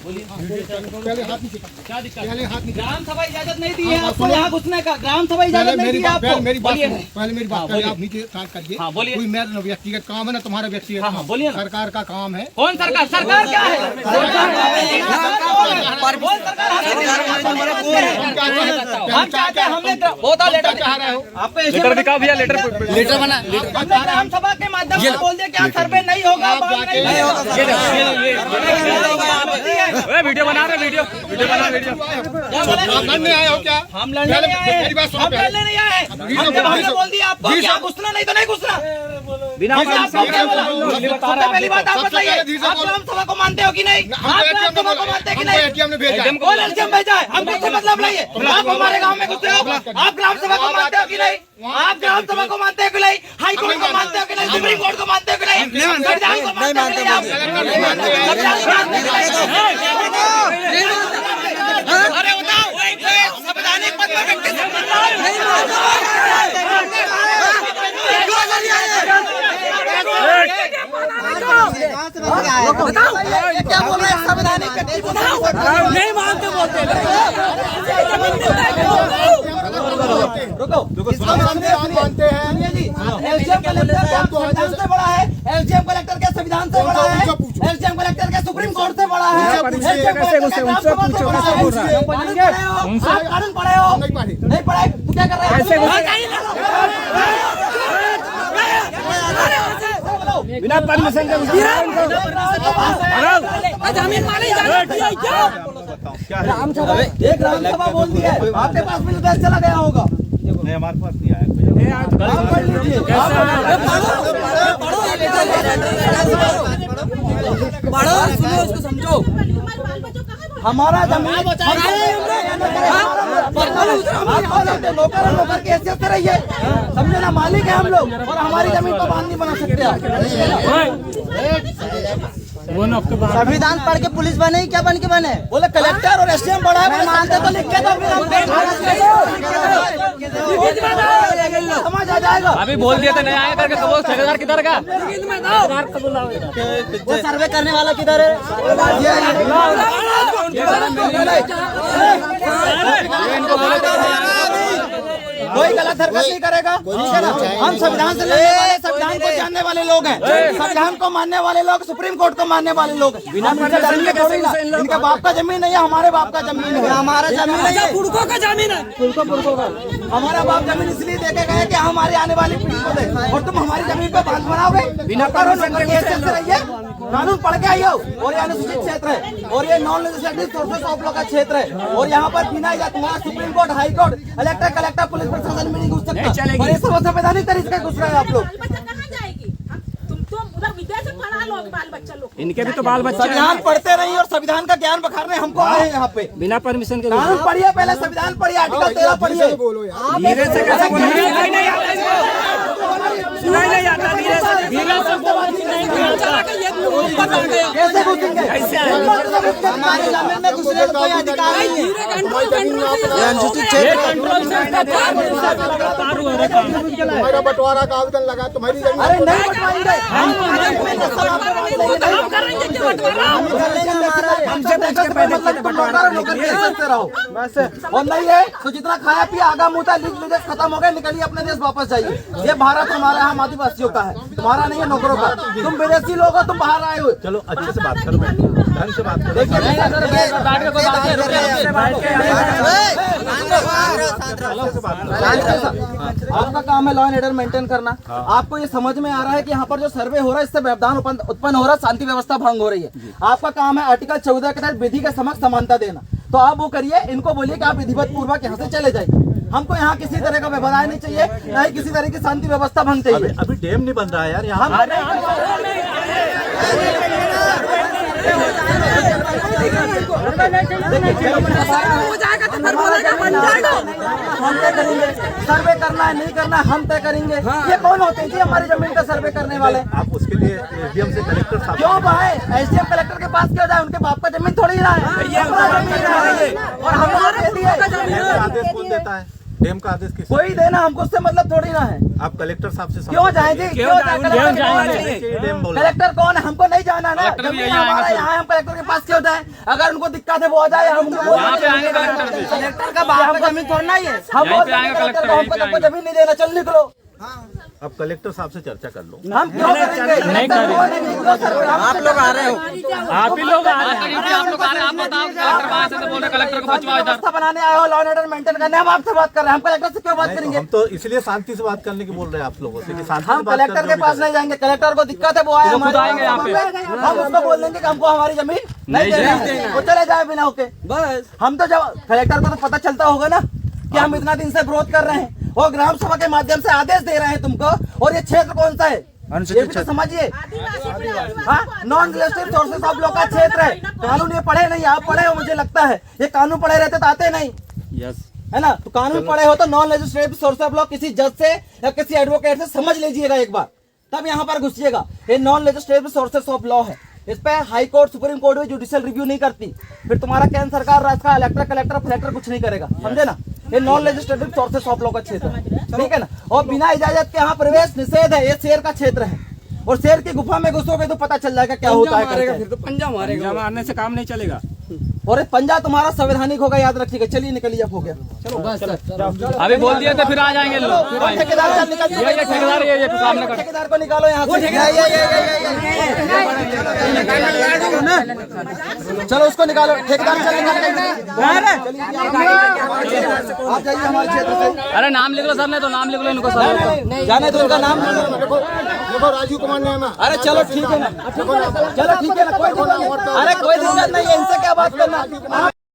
पहले हाथ नीचे कर। क्या दिक्कत? पहले हाथ नीचे। ग्राम सभा इजाजत नहीं दी है आपको यहाँ घुसने का। ग्राम सभा इजाजत नहीं दी है आपको। पहले मेरी बात बोलिए। सुनो, पहले मेरी बात पहले आप नीचे स्टार्ट करिए। हाँ, बोलिए। कोई मेरा व्यक्तिगत काम है ना, तुम्हारा व्यक्तिगत हाँ, काम। बोलिए ना। सरकार का काम है। कौन सरकार? सरकार क्या है? कौन सरकार? हम चाहते हैं, हमने बहुत लेटर चाह रहे हो आपको लेटर दिखाओ भैया, लेटर बना। हमने ग्राम सभा के माध्यम से बोल दिया कि आप सर्वे नहीं होगा, नहीं होगा। वीडियो बना रहे, वीडियो बना, वीडियो। आप लड़ने आए हो क्या? हम लड़ने नहीं आए, मेरी बात सुनो हम पहले। लड़ने नहीं आए। हम जब हमने बोल दिया आपको कि आप घुसना नहीं तो नहीं घुसना। बिना सबसे पहली बात आप बताइए, आप ग्राम सभा को मानते हो कि नहीं? आप ग्राम सभा को मानते हैं कि नहीं? एटीएम ने भेजा। कौन एटीएम भेजा है? हम किससे मतलब लाइए? आप हमारे गांव में घुसे हो, आप ग्राम सभा को मानते हो कि नहीं? आप ग्राम सभा को मानते हो कि नहीं? हाई कोर्ट को मानते हो कि नहीं? सुप्रीम कोर्ट को मानते हो कि नहीं? संविधान को मानते हो कि नहीं? अरे बताओ, संवैधानिक पद पर व्यक्ति क्या बोल रहे हैं? संवैधानिक व्यक्ति नहीं मानते बोलते। रुको, मानते हैं। एलजीएम कलेक्टर संविधान से बड़ा है। एलजीएम कलेक्टर के संविधान से बड़ा है। एलजीएम कलेक्टर के सुप्रीम कोर्ट से बड़ा है। आप कानून पढ़े हो? नहीं पढ़े तो क्या कर रहे हो? बिना परमिशन के जमीन मानी ग्राम सभा, एक ग्राम सभा बोल दिया है। आपके पास भी तो चला गया होगा। नहीं, हमारे पास नहीं आया। आप पढ़ लीजिए। पढ़ो, सुनो, उसको समझो। हमारा जमीन नौकर की हैसियत से रहिए, समझे ना? मालिक है हम लोग और हमारी जमीन को बांध नहीं बना सकते आप। संविधान पढ़ के पुलिस बने, क्या बन के बने? बोले कलेक्टर और एसडीएम बड़ा है, मानते तो लिख के दो, समझ आ जाएगा। अभी बोल दिया था नहीं आया करके, तो वो ठेकेदार किधर का? वो सर्वे करने वाला किधर है? कोई गलत हरकत नहीं करेगा, ठीक है ना? हम संविधान से लड़ने वाले, संविधान को जानने वाले लोग हैं, संविधान को मानने वाले लोग, सुप्रीम कोर्ट को मानने वाले लोग हैं। बिना थोड़ी ना, इनका बाप का जमीन नहीं है, हमारे बाप का जमीन है। हमारा जमीन नहीं है, पुरखों का जमीन है। पुरखों का हमारा बाप जमीन इसलिए देके गए कि हमारे आने वाली पीढ़ी को दे, और तुम हमारी जमीन पे बांध बनाओगे बिना रहिए। कानून पढ़ के आइयो। और ये अनुसूचित क्षेत्र है और ये non legislative sources of law का क्षेत्र है और यहाँ पर बिना या तुम्हारा supreme court, high court, इलेक्टर, collector, police प्रशासन में नहीं घुस सकता। और ये सब संवैधानिक तरीके से घुस रहे हैं आप लोग। इनके भी तो बाल बच्चे संविधान पढ़ते नहीं और संविधान का ज्ञान बखारने हमको आए हैं यहाँ पे। बिना परमिशन के। कानून पढ़िए, पहले संविधान पढ़िए, आर्टिकल 13 पढ़िए। बोलो यार। धीरे से कैसे नहीं आता, धीरे कैसे घुसेंगे? हमारे जमीन में घुसने का कोई अधिकार नहीं है। अनुसूचित तुम्हारा बंटवारा का आवेदन लगा, तुम्हारी जमीन। अरे नहीं बंटवाएंगे, और नहीं है तो जितना खाया पिया आगा मुँह लीज खत्म हो गए, निकलिए अपने देश वापस जाइए। ये भारत हमारा हम आदिवासियों का है, तुम्हारा नहीं है, नौकरों का। तुम विदेशी लोग हो, तुम बाहर आए हो। चलो अच्छे से बात करो, ढंग से बात करो। आपका काम है लॉ एंड ऑर्डर मेंटेन करना। आपको ये समझ में आ रहा है कि यहाँ पर जो सर्वे हो रहा है इससे व्यवधान उत्पन्न हो रहा है, शांति व्यवस्था भंग हो रही है। आपका काम है आर्टिकल 14 के तहत विधि के समक्ष समानता देना। तो आप वो करिए, इनको बोलिए कि आप विधिवत पूर्वक यहाँ से चले जाइए। हमको यहाँ किसी तरह का व्यवधान नहीं चाहिए, न ही किसी तरह की शांति व्यवस्था भंग चाहिए। अभी डैम नहीं बन रहा है यार यहाँ। हम तय करेंगे, सर्वे करना है नहीं करना हम तय करेंगे। ये कौन होते हैं जी हमारी जमीन का सर्वे करने वाले? आप उसके लिए एसडीएम से कलेक्टर साहब क्यों भाई? एसडीएम कलेक्टर के पास क्यों जाए? उनके बाप का जमीन थोड़ी ना है, और हम लोग दे दिए। आदेश कौन देता है? डीएम का आदेश किस कोई देना, हमको उससे मतलब थोड़ी ना है। आप कलेक्टर साहब से क्यों जाए जी, क्यों जाए? डीएम बोल कलेक्टर कौन है? हमको नहीं जाना ना, जमीन हमारा यहाँ है, हम कलेक्टर के पास क्यों जाए? अगर उनको दिक्कत है वो आ जाए, हम कलेक्टर का बाप का जमीन थोड़ना ही है। हम हमको जमीन नहीं देना, चल निकलो। अब कलेक्टर साहब से चर्चा कर लो। हम क्यों करेंगे? नहीं करेंगे। आप लोग आ रहे हो, आप ही लोग आ रहे हैं, आप लोग आ रहे हैं, आप बताओ कलेक्टर वहां से तो बोल रहे कलेक्टर को पहुंचवाओ इधर। व्यवस्था बनाने आए हो, लॉ एंड ऑर्डर मेंटेन करने, हम आपसे बात कर रहे हैं, हम कलेक्टर से क्यों बात करेंगे? हम तो इसलिए शांति से बात करने की बोल रहे हैं आप लोगों से कि शांति हम से बात कलेक्टर के पास नहीं जाएंगे, कलेक्टर को दिक्कत है वो आए हमारे आएंगे यहाँ पे। हम उसको बोल देंगे कि हमको हमारी जमीन नहीं देना है, वो चले जाए बिना होके। बस हम तो जब कलेक्टर को तो पता चलता होगा ना कि हम इतना दिन से विरोध कर रहे हैं और ग्राम सभा के माध्यम से आदेश दे रहे हैं तुमको, और ये क्षेत्र कौन सा है ये भी तो समझिए। हाँ, non registered sources of law का क्षेत्र है। कानून ये पढ़े नहीं, आप पढ़े हो मुझे लगता है, ये कानून पढ़े रहते तो आते नहीं, है ना? तो कानून पढ़े हो तो non registered source of law किसी जज से या किसी एडवोकेट से समझ लीजिएगा एक बार, तब यहाँ पर घुसिएगा। ये non registered sources of law है, इस पे हाई कोर्ट सुप्रीम कोर्ट भी जुडिशियल रिव्यू नहीं करती, फिर तुम्हारा केंद्र सरकार राज का इलेक्टर कलेक्टर फलेक्टर कुछ नहीं करेगा, समझे ना? ये non legislative sources of law का क्षेत्र है, ठीक है ना? और बिना इजाजत के यहाँ प्रवेश निषेध है, ये शेर का क्षेत्र है, और शेर की गुफा में घुसोगे तो पता चल जाएगा क्या होता है। फिर तो पंजा मारेगा, मारने से काम नहीं चलेगा। और पंजा तुम्हारा संवैधानिक होगा, याद रखिएगा। चलिए निकलिए, अब हो गया, चलो बस। अभी बोल दिए थे फिर आ जाएंगे लोग। ठेकेदार ये सामने कर। ठेकेदार को निकालो यहाँ से, चलो उसको निकालो, ठेकेदार चल आप जाइए हमारे क्षेत्र से। अरे नाम लिख लो सर, ने तो नाम लिख लो इनको सर, जाने तो उनका नाम देखो राजीव कुमार नाम है। अरे चलो ठीक है ना, चलो ठीक है ना, कोई दिक्कत नहीं, अरे कोई दिक्कत नहीं है, इनसे क्या बात करना।